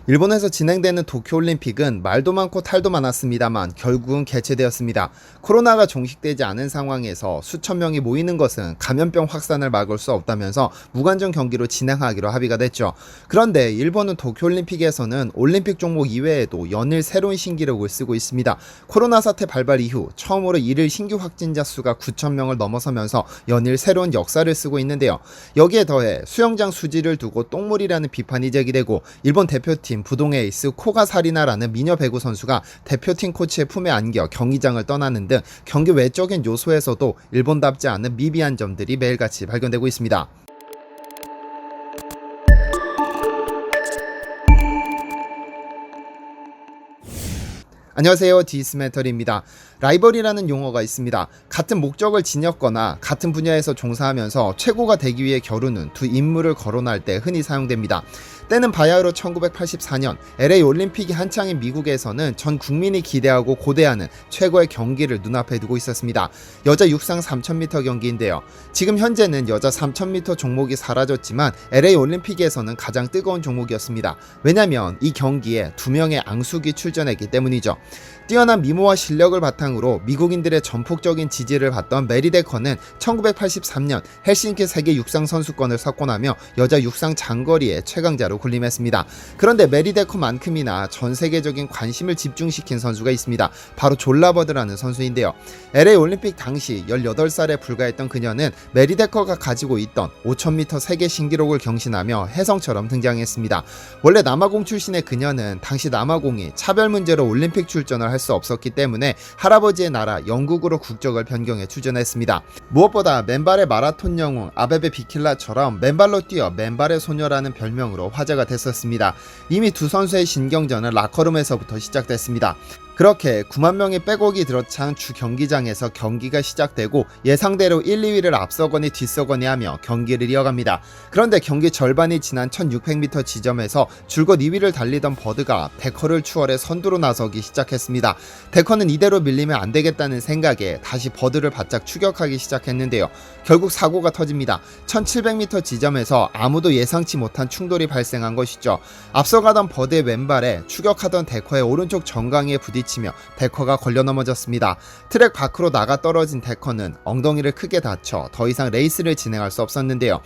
일본에서 진행되는 도쿄올림픽은 말도 많고 탈도 많았습니다만 결국은 개최되었습니다. 코로나가 종식되지 않은 상황에서 수천 명이 모이는 것은 감염병 확산을 막을 수 없다면서 무관중 경기로 진행하기로 합의가 됐죠. 그런데 일본은 도쿄올림픽에서는 올림픽 종목 이외에도 연일 새로운 신기록을 쓰고 있습니다. 코로나 사태 발발 이후 처음으로 일일 신규 확진자 수가 9천 명을 넘어서면서 연일 새로운 역사를 쓰고 있는데요. 여기에 더해 수영장 수지를 두고 똥물이라는 비판이 제기되고 일본 대표팀 부동의 에이스 코가 사리나라는 미녀 배구 선수가 대표팀 코치의 품에 안겨 경기장을 떠나는 등 경기 외적인 요소에서도 일본답지 않은 미비한 점들이 매일같이 발견되고 있습니다. 안녕하세요, 디스메털입니다. 라이벌이라는 용어가 있습니다. 같은 목적을 지녔거나 같은 분야에서 종사하면서 최고가 되기 위해 겨루는 두 인물을 거론할 때 흔히 사용됩니다. 때는 바야흐로 1984년 LA 올림픽이 한창인 미국에서는 전 국민이 기대하고 고대하는 최고의 경기를 눈앞에 두고 있었습니다. 여자 육상 3000m 경기인데요. 지금 현재는 여자 3000m 종목이 사라졌지만 LA 올림픽에서는 가장 뜨거운 종목이었습니다. 왜냐면 이 경기에 두 명의 앙숙이 출전했기 때문이죠. 뛰어난 미모와 실력을 바탕으로 미국인들의 전폭적인 지지를 받던 메리 데커는 1983년 헬싱키 세계 육상 선수권을 석권하며 여자 육상 장거리의 최강자로 군림했습니다. 그런데 메리 데커만큼이나 전 세계적인 관심을 집중시킨 선수가 있습니다. 바로 졸라버드라는 선수인데요. LA 올림픽 당시 18살에 불과했던 그녀는 메리 데커가 가지고 있던 5000m 세계 신기록을 경신하며 혜성처럼 등장했습니다. 원래 남아공 출신의 그녀는 당시 남아공이 차별 문제로 올림픽 출전을 할 수 없었기 때문에 할아버지의 나라 영국으로 국적을 변경해 출전했습니다. 무엇보다 맨발의 마라톤 영웅 아베베 비킬라처럼 맨발로 뛰어 맨발의 소녀라는 별명으로 화제가 됐었습니다. 이미 두 선수의 신경전은 라커룸에서부터 시작됐습니다. 그렇게 9만 명의 백옥이 들어찬 주 경기장에서 경기가 시작되고 예상대로 1, 2위를 앞서거니 뒤서거니 하며 경기를 이어갑니다. 그런데 경기 절반이 지난 1600m 지점에서 줄곧 2위를 달리던 버드가 데커를 추월해 선두로 나서기 시작했습니다. 데커는 이대로 밀리면 안 되겠다는 생각에 다시 버드를 바짝 추격하기 시작했는데요. 결국 사고가 터집니다. 1700m 지점에서 아무도 예상치 못한 충돌이 발생한 것이죠. 앞서가던 버드의 왼발에 추격하던 데커의 오른쪽 정강이에 부딪히며 데커가 걸려 넘어졌습니다. 트랙 밖으로 나가 떨어진 데커는 엉덩이를 크게 다쳐 더 이상 레이스를 진행할 수 없었는데요.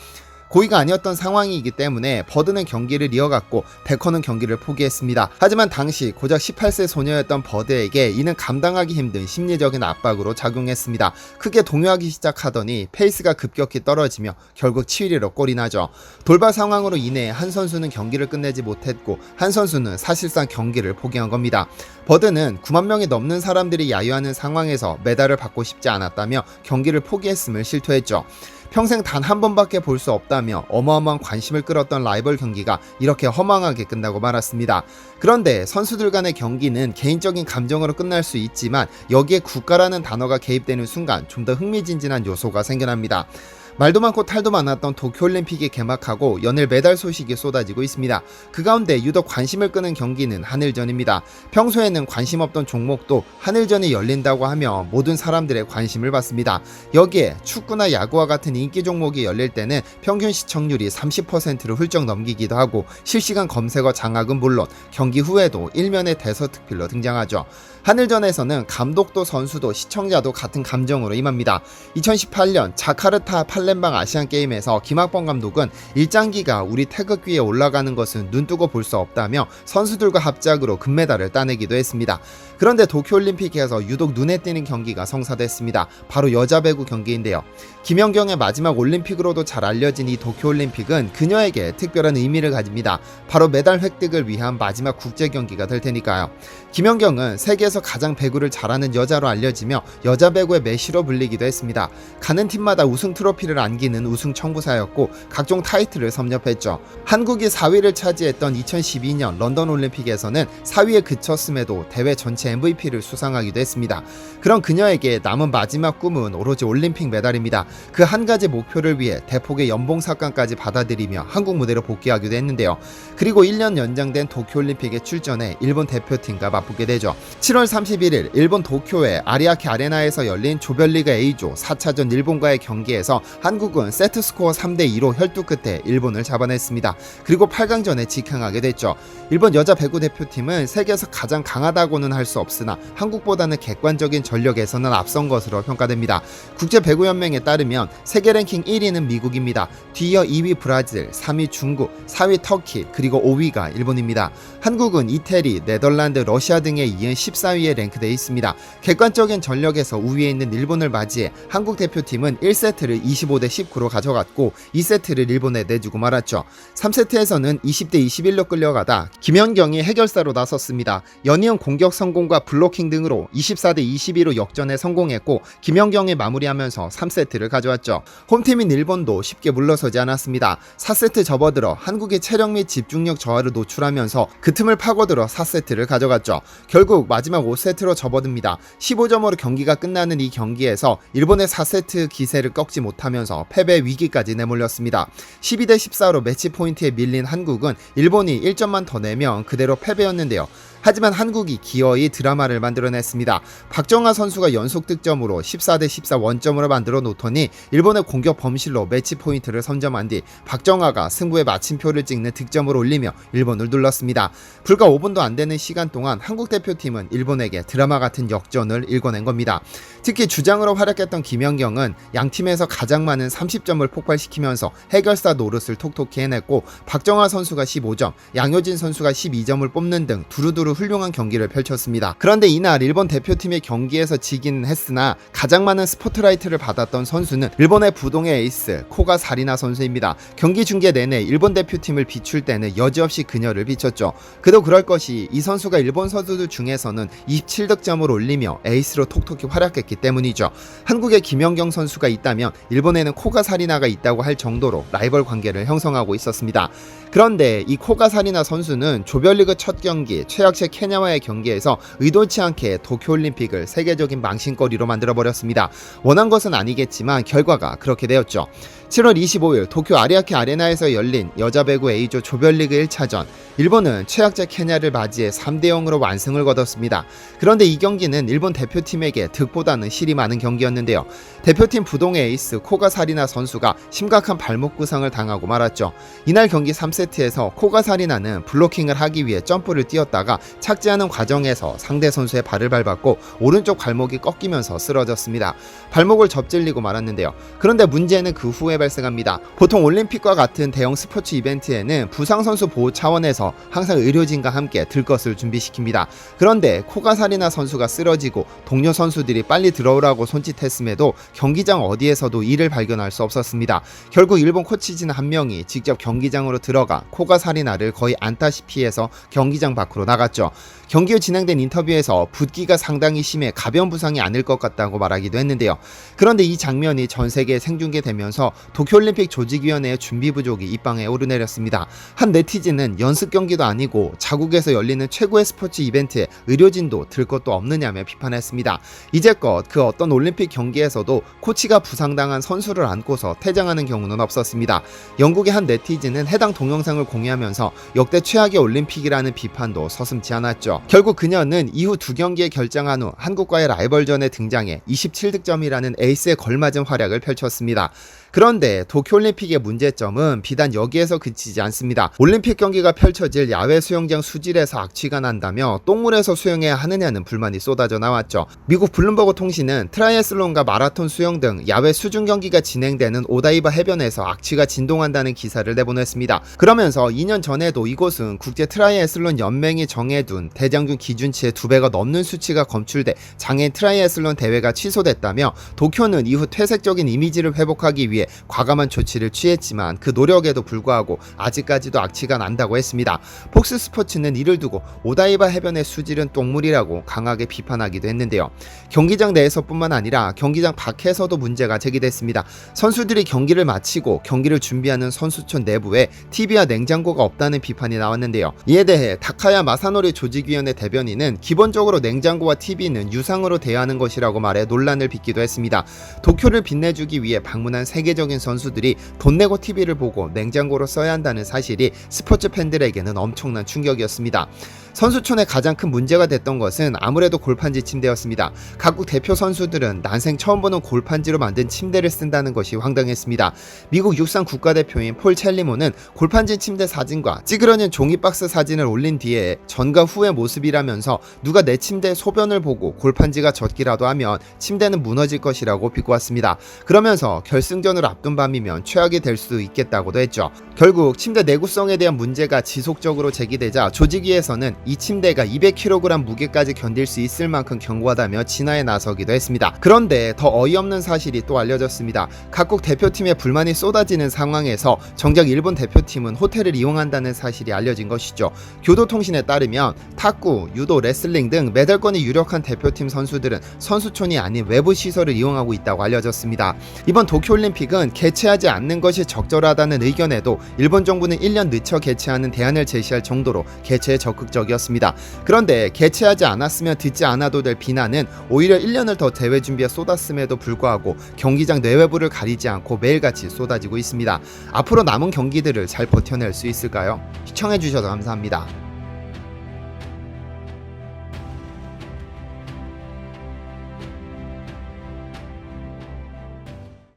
고의가 아니었던 상황이기 때문에 버드는 경기를 이어갔고 데커는 경기를 포기했습니다. 하지만 당시 고작 18세 소녀였던 버드에게 이는 감당하기 힘든 심리적인 압박으로 작용했습니다. 크게 동요하기 시작하더니 페이스가 급격히 떨어지며 결국 치위리로 꼴이 나죠. 돌발 상황으로 인해 한 선수는 경기를 끝내지 못했고 한 선수는 사실상 경기를 포기한 겁니다. 버드는 9만 명이 넘는 사람들이 야유하는 상황에서 메달을 받고 싶지 않았다며 경기를 포기했음을 실토했죠. 평생 단 한 번밖에 볼 수 없다며 어마어마한 관심을 끌었던 라이벌 경기가 이렇게 허망하게 끝나고 말았습니다. 그런데 선수들 간의 경기는 개인적인 감정으로 끝날 수 있지만 여기에 국가라는 단어가 개입되는 순간 좀 더 흥미진진한 요소가 생겨납니다. 말도 많고 탈도 많았던 도쿄올림픽이 개막하고 연일 메달 소식이 쏟아지고 있습니다. 그 가운데 유독 관심을 끄는 경기는 한일전입니다. 평소에는 관심 없던 종목도 한일전이 열린다고 하며 모든 사람들의 관심을 받습니다. 여기에 축구나 야구와 같은 인기 종목이 열릴 때는 평균 시청률이 30%를 훌쩍 넘기기도 하고 실시간 검색어 장악은 물론 경기 후에도 일면의 대서특필로 등장하죠. 한일전에서는 감독도 선수도 시청자도 같은 감정으로 임합니다. 2018년 자카르타 팔렘방 아시안게임에서 김학범 감독은 일장기가 우리 태극 위에 올라가는 것은 눈뜨고 볼 수 없다며 선수들과 합작으로 금메달을 따내기도 했습니다. 그런데 도쿄올림픽에서 유독 눈에 띄는 경기가 성사됐습니다. 바로 여자 배구 경기인데요. 김연경의 마지막 올림픽으로도 잘 알려진 이 도쿄올림픽은 그녀에게 특별한 의미를 가집니다. 바로 메달 획득을 위한 마지막 국제 경기가 될 테니까요. 김연경은 세계에서 가장 배구를 잘하는 여자로 알려지며 여자 배구의 메시로 불리기도 했습니다. 가는 팀마다 우승 트로피를 안기는 우승 청부사였고 각종 타이틀을 섭렵했죠. 한국이 4위를 차지했던 2012년 런던 올림픽에서는 4위에 그쳤음에도 대회 전체 MVP를 수상하기도 했습니다. 그런 그녀에게 남은 마지막 꿈은 오로지 올림픽 메달입니다. 그 한 가지 목표를 위해 대폭의 연봉 삭감까지 받아들이며 한국 무대로 복귀하기도 했는데요. 그리고 1년 연장된 도쿄올림픽에 출전해 일본 대표팀과 맞붙게 되죠. 7월 31일 일본 도쿄의 아리아케 아레나에서 열린 조별리그 A조 4차전 일본과의 경기에서 한국은 세트스코어 3대2로 혈투 끝에 일본을 잡아냈습니다. 그리고 8강전에 직행하게 됐죠. 일본 여자 배구 대표팀은 세계에서 가장 강하다고는 할 수 없으나 한국보다는 객관적인 전력에서는 앞선 것으로 평가됩니다. 국제배구연맹에 따르면 세계 랭킹 1위는 미국입니다. 뒤이어 2위 브라질, 3위 중국, 4위 터키, 그리고 5위가 일본입니다. 한국은 이태리, 네덜란드, 러시아 등에 이은 14위에 랭크되어 있습니다. 객관적인 전력에서 우위에 있는 일본을 맞이해 한국 대표팀은 1세트를 25대 19로 가져갔고 2세트를 일본에 내주고 말았죠. 3세트에서는 20대 21로 끌려가다 김연경이 해결사로 나섰습니다. 연이은 공격 성공과 블로킹 등으로 24대 22로 역전에 성공했고 김연경이 마무리하면서 3세트를 가져왔죠. 홈팀인 일본도 쉽게 물러서지 않았습니다. 4세트 접어들어 한국의 체력 및 집중력 저하를 노출하면서 그 틈을 파고들어 4세트를 가져갔죠. 결국 마지막 5세트로 접어듭니다. 15점으로 경기가 끝나는 이 경기에서 일본의 4세트 기세를 꺾지 못하면서 패배 위기까지 내몰렸습니다. 12대 14로 매치 포인트에 밀린 한국은 일본이 1점만 더 내면 그대로 패배였는데요. 하지만 한국이 기어이 드라마를 만들어냈습니다. 박정아 선수가 연속 득점으로 14대 14 원점으로 만들어 놓더니 일본의 공격 범실로 매치 포인트를 선점한 뒤 박정아가 승부의 마침표를 찍는 득점을 올리며 일본을 눌렀습니다. 불과 5분도 안 되는 시간 동안 한국 대표팀은 일본에게 드라마 같은 역전을 일궈낸 겁니다. 특히 주장으로 활약했던 김연경은 양팀에서 가장 많은 30점을 폭발시키면서 해결사 노릇을 톡톡히 해냈고 박정아 선수가 15점, 양효진 선수가 12점을 뽑는 등 두루두루 훌륭한 경기를 펼쳤습니다. 그런데 이날 일본 대표팀의 경기에서 지긴 했으나 가장 많은 스포트라이트를 받았던 선수는 일본의 부동의 에이스 코가 사리나 선수입니다. 경기 중계 내내 일본 대표팀을 비출 때는 여지없이 그녀를 비췄죠. 그도 그럴 것이 이 선수가 일본 선수들 중에서는 27득점을 올리며 에이스로 톡톡히 활약했기 때문이죠. 한국의 김연경 선수가 있다면 일본에는 코가 사리나가 있다고 할 정도로 라이벌 관계를 형성하고 있었습니다. 그런데 이 코가 사리나 선수는 조별리그 첫 경기 최약체 케냐와의 경기에서 의도치 않게 도쿄올림픽을 세계적인 망신거리로 만들어버렸습니다. 원한 것은 아니겠지만 결과가 그렇게 되었죠. 7월 25일 도쿄 아리아케 아레나에서 열린 여자 배구 A조 조별리그 1차전, 일본은 최약체 케냐를 맞이해 3대 0으로 완승을 거뒀습니다. 그런데 이 경기는 일본 대표팀에게 득보다는 실이 많은 경기였는데요. 대표팀 부동의 에이스 코가 사리나 선수가 심각한 발목 부상을 당하고 말았죠. 이날 경기 3세트에서 코가 사리나는 블로킹을 하기 위해 점프를 뛰었다가 착지하는 과정에서 상대 선수의 발을 밟았고 오른쪽 발목이 꺾이면서 쓰러졌습니다. 발목을 접질리고 말았는데요. 그런데 문제는 그 후에 발생합니다. 보통 올림픽과 같은 대형 스포츠 이벤트에는 부상 선수 보호 차원에서 항상 의료진과 함께 들 것을 준비시킵니다. 그런데 코가 사리나 선수가 쓰러지고 동료 선수들이 빨리 들어오라고 손짓했음에도 경기장 어디에서도 이를 발견할 수 없었습니다. 결국 일본 코치진 한 명이 직접 경기장으로 들어가 코가 사리나를 거의 안다시피 해서 경기장 밖으로 나갔죠. 경기 후 진행된 인터뷰에서 붓기가 상당히 심해 가벼운 부상이 아닐 것 같다고 말하기도 했는데요. 그런데 이 장면이 전 세계에 생중계되면서 도쿄올림픽 조직위원회의 준비 부족이 입방에 오르내렸습니다. 한 네티즌은 연습 경기도 아니고 자국에서 열리는 최고의 스포츠 이벤트에 의료진도 들 것도 없느냐며 비판했습니다. 이제껏 그 어떤 올림픽 경기에서도 코치가 부상당한 선수를 안고서 퇴장하는 경우는 없었습니다. 영국의 한 네티즌은 해당 동영상을 공유하면서 역대 최악의 올림픽이라는 비판도 서슴지 않았죠. 결국 그녀는 이후 두 경기에 결장한 후 한국과의 라이벌전에 등장해 27득점이라는 에이스에 걸맞은 활약을 펼쳤습니다. 그런데 도쿄올림픽의 문제점은 비단 여기에서 그치지 않습니다. 올림픽 경기가 펼쳐질 야외 수영장 수질에서 악취가 난다며 똥물에서 수영해야 하느냐는 불만이 쏟아져 나왔죠. 미국 블룸버그 통신은 트라이애슬론과 마라톤 수영 등 야외 수중 경기가 진행되는 오다이바 해변에서 악취가 진동한다는 기사를 내보냈습니다. 그러면서 2년 전에도 이곳은 국제 트라이애슬론 연맹이 정해둔 대장균 기준치의 2배가 넘는 수치가 검출돼 장애인 트라이애슬론 대회가 취소됐다며 도쿄는 이후 퇴색적인 이미지를 회복하기 위해 과감한 조치를 취했지만 그 노력에도 불구하고 아직까지도 악취가 난다고 했습니다. 폭스 스포츠는 이를 두고 오다이바 해변의 수질은 똥물이라고 강하게 비판하기도 했는데요. 경기장 내에서뿐만 아니라 경기장 밖에서도 문제가 제기됐습니다. 선수들이 경기를 마치고 경기를 준비하는 선수촌 내부에 TV와 냉장고가 없다는 비판이 나왔는데요. 이에 대해 다카야 마사노리 조직위원회 대변인은 기본적으로 냉장고와 TV는 유상으로 대하는 것이라고 말해 논란을 빚기도 했습니다. 도쿄를 빛내주기 위해 방문한 세계 세계적인 선수들이 돈 내고 TV를 보고 냉장고로 써야 한다는 사실이 스포츠 팬들에게는 엄청난 충격이었습니다. 선수촌의 가장 큰 문제가 됐던 것은 아무래도 골판지 침대였습니다. 각국 대표 선수들은 난생 처음 보는 골판지로 만든 침대를 쓴다는 것이 황당했습니다. 미국 육상 국가대표인 폴 첼리모는 골판지 침대 사진과 찌그러진 종이박스 사진을 올린 뒤에 전과 후의 모습이라면서 누가 내 침대의 소변을 보고 골판지가 젖기라도 하면 침대는 무너질 것이라고 비꼬았습니다. 그러면서 결승전을 앞둔 밤이면 최악이 될 수도 있겠다고도 했죠. 결국 침대 내구성에 대한 문제가 지속적으로 제기되자 조직위에서는 이 침대가 200kg 무게까지 견딜 수 있을 만큼 견고하다며 진화에 나서기도 했습니다. 그런데 더 어이없는 사실이 또 알려졌습니다. 각국 대표팀에 불만이 쏟아지는 상황에서 정작 일본 대표팀은 호텔을 이용한다는 사실이 알려진 것이죠. 교도통신에 따르면 탁구, 유도, 레슬링 등 메달권이 유력한 대표팀 선수들은 선수촌이 아닌 외부 시설을 이용하고 있다고 알려졌습니다. 이번 도쿄올림픽은 개최하지 않는 것이 적절하다는 의견에도 일본 정부는 1년 늦춰 개최하는 대안을 제시할 정도로 개최에 적극적이었습니다. 그런데 개최하지 않았으면 듣지 않아도 될 비난은 오히려 1년을 더 대회 준비에 쏟았음에도 불구하고 경기장 내외부를 가리지 않고 매일같이 쏟아지고 있습니다. 앞으로 남은 경기들을 잘 버텨낼 수 있을까요? 시청해주셔서 감사합니다.